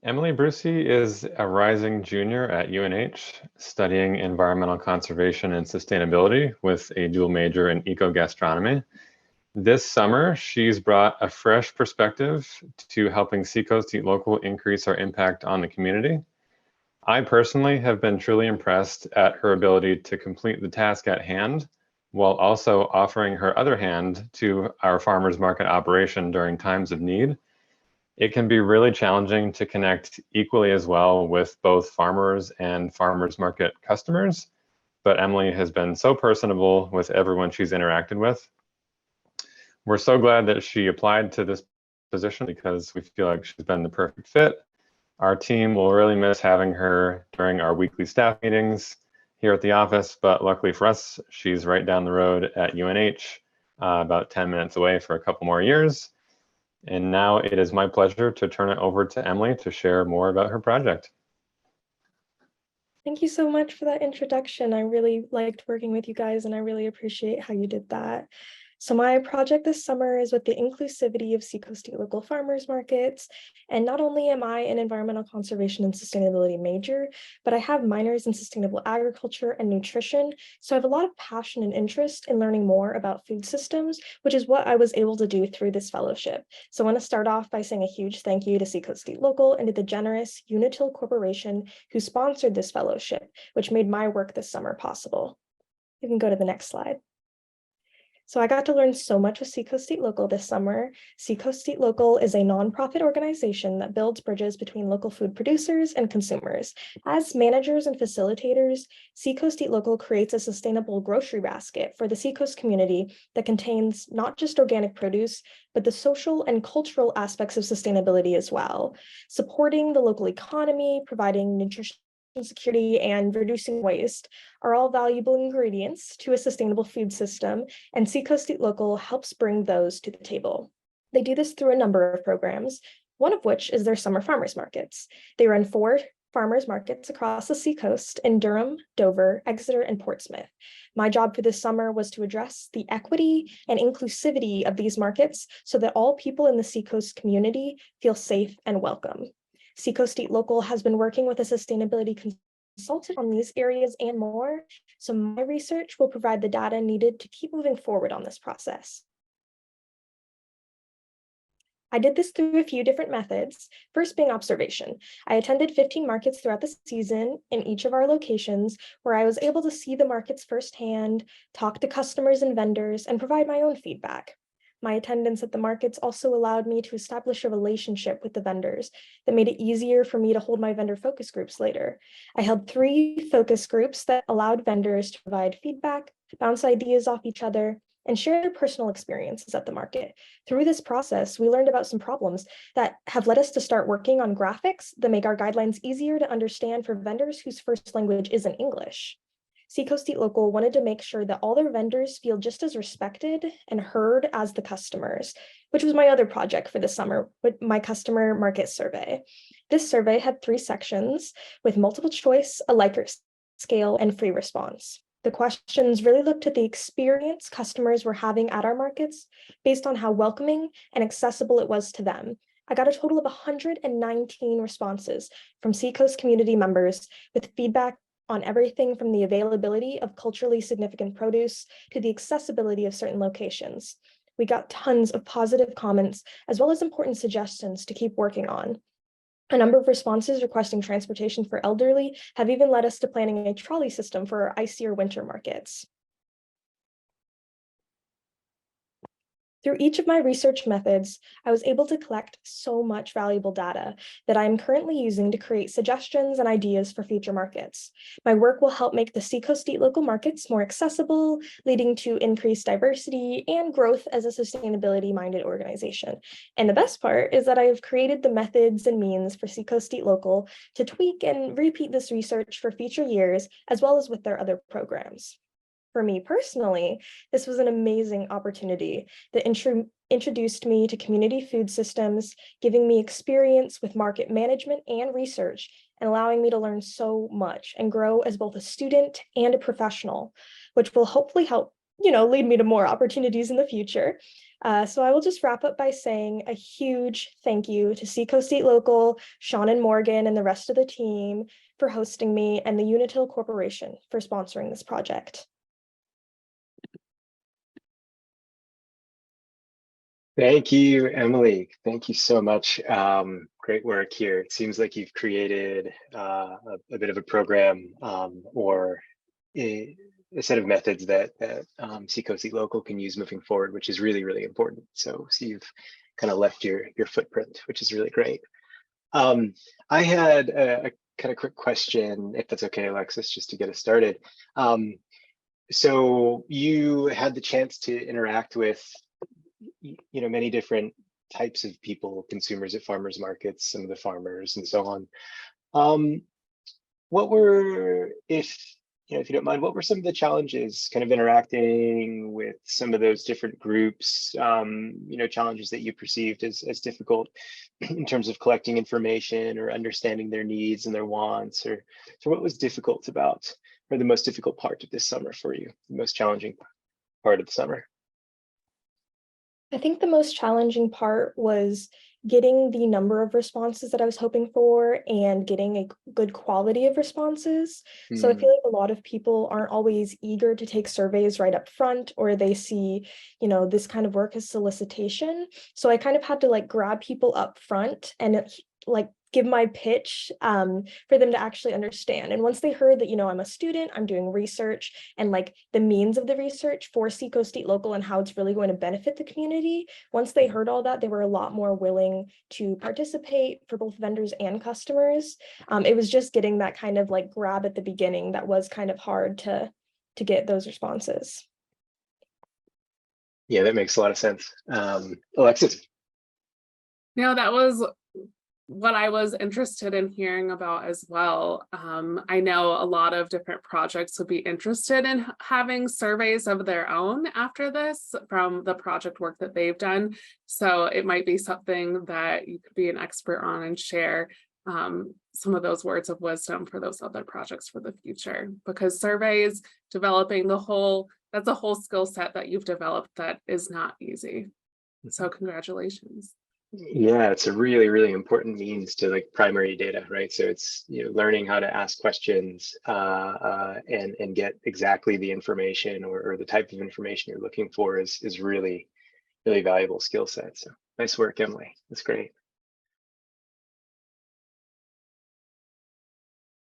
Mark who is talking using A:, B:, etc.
A: Emily Abrusci is a rising junior at UNH, studying environmental conservation and sustainability with a dual major in eco-gastronomy. This summer, she's brought a fresh perspective to helping Seacoast Eat Local increase our impact on the community. I personally have been truly impressed at her ability to complete the task at hand, while also offering her other hand to our farmers market operation during times of need. It can be really challenging to connect equally as well with both farmers and farmers market customers, but Emily has been so personable with everyone she's interacted with. We're so glad that she applied to this position because we feel like she's been the perfect fit. Our team will really miss having her during our weekly staff meetings here at the office, but luckily for us, she's right down the road at UNH, about 10 minutes away for a couple more years. And now it is my pleasure to turn it over to Emily to share more about her project.
B: Thank you so much for that introduction. I really liked working with you guys and I really appreciate how you did that. So my project this summer is with the inclusivity of Seacoast local farmers markets. And not only am I an environmental conservation and sustainability major, but I have minors in sustainable agriculture and nutrition. So I have a lot of passion and interest in learning more about food systems, which is what I was able to do through this fellowship. So I want to start off by saying a huge thank you to Seacoast Local and to the generous Unitil Corporation who sponsored this fellowship, which made my work this summer possible. You can go to the next slide. So I got to learn so much with Seacoast State Local this summer. Seacoast State Local is a nonprofit organization that builds bridges between local food producers and consumers. As managers and facilitators, Seacoast State Local creates a sustainable grocery basket for the Seacoast community that contains not just organic produce, but the social and cultural aspects of sustainability as well, supporting the local economy, providing nutrition security, and reducing waste are all valuable ingredients to a sustainable food system, and Seacoast Eat Local helps bring those to the table. They do this through a number of programs, one of which is their summer farmers markets. They run 4 farmers markets across the Seacoast in Durham, Dover, Exeter, and Portsmouth. My job for this summer was to address the equity and inclusivity of these markets so that all people in the Seacoast community feel safe and welcome. Seacoast Eat Local has been working with a sustainability consultant on these areas and more, so my research will provide the data needed to keep moving forward on this process. I did this through a few different methods, first being observation. I attended 15 markets throughout the season in each of our locations where I was able to see the markets firsthand, talk to customers and vendors, and provide my own feedback. My attendance at the markets also allowed me to establish a relationship with the vendors that made it easier for me to hold my vendor focus groups later. I held 3 focus groups that allowed vendors to provide feedback, bounce ideas off each other, and share their personal experiences at the market. Through this process, we learned about some problems that have led us to start working on graphics that make our guidelines easier to understand for vendors whose first language isn't English. Seacoast Eat Local wanted to make sure that all their vendors feel just as respected and heard as the customers, which was my other project for the summer with my customer market survey. This survey had 3 sections with multiple choice, a Likert scale, and free response. The questions really looked at the experience customers were having at our markets based on how welcoming and accessible it was to them. I got a total of 119 responses from Seacoast community members with feedback on everything from the availability of culturally significant produce to the accessibility of certain locations. We got tons of positive comments as well as important suggestions to keep working on. A number of responses requesting transportation for elderly have even led us to planning a trolley system for our icier winter markets. Through each of my research methods, I was able to collect so much valuable data that I'm currently using to create suggestions and ideas for future markets. My work will help make the Seacoast Eat Local markets more accessible, leading to increased diversity and growth as a sustainability-minded organization. And the best part is that I have created the methods and means for Seacoast Eat Local to tweak and repeat this research for future years, as well as with their other programs. For me personally, this was an amazing opportunity that introduced me to community food systems, giving me experience with market management and research, and allowing me to learn so much and grow as both a student and a professional, which will hopefully help lead me to more opportunities in the future. So I will just wrap up by saying a huge thank you to Seacoast State Local, Sean and Morgan, and the rest of the team for hosting me, and the Unitil Corporation for sponsoring this project.
C: Thank you, Emily. Thank you so much. Great work here. It seems like you've created a bit of a program or a set of methods that Seacoast State Local can use moving forward, which is really, really important. So you've kind of left your footprint, which is really great. I had a kind of quick question, if that's okay, Alexis, just to get us started. So you had the chance to interact with many different types of people, consumers at farmers markets, some of the farmers and so on. What were, if you don't mind, what were some of the challenges kind of interacting with some of those different groups, challenges that you perceived as difficult in terms of collecting information or understanding their needs and their wants, or so what was difficult about, or the most difficult part of this summer for you, the most challenging part of the summer?
B: I think the most challenging part was getting the number of responses that I was hoping for and getting a good quality of responses. So I feel like a lot of people aren't always eager to take surveys right up front, or they see, this kind of work as solicitation. So I kind of had to like grab people up front and like give my pitch for them to actually understand. And once they heard that, I'm a student, I'm doing research, and like the means of the research for Seacoast State Local and how it's really going to benefit the community, once they heard all that, they were a lot more willing to participate for both vendors and customers. It was just getting that kind of like grab at the beginning that was kind of hard to get those responses.
C: Yeah, that makes a lot of sense. Alexis?
D: That was what I was interested in hearing about as well. I know a lot of different projects would be interested in having surveys of their own after this from the project work that they've done. So it might be something that you could be an expert on and share some of those words of wisdom for those other projects for the future, because surveys, developing that's a whole skill set that you've developed that is not easy. So congratulations.
C: Yeah, it's a really, really important means to like primary data, right? So it's learning how to ask questions and get exactly the information or the type of information you're looking for is really, really valuable skill set. So nice work, Emily. That's great.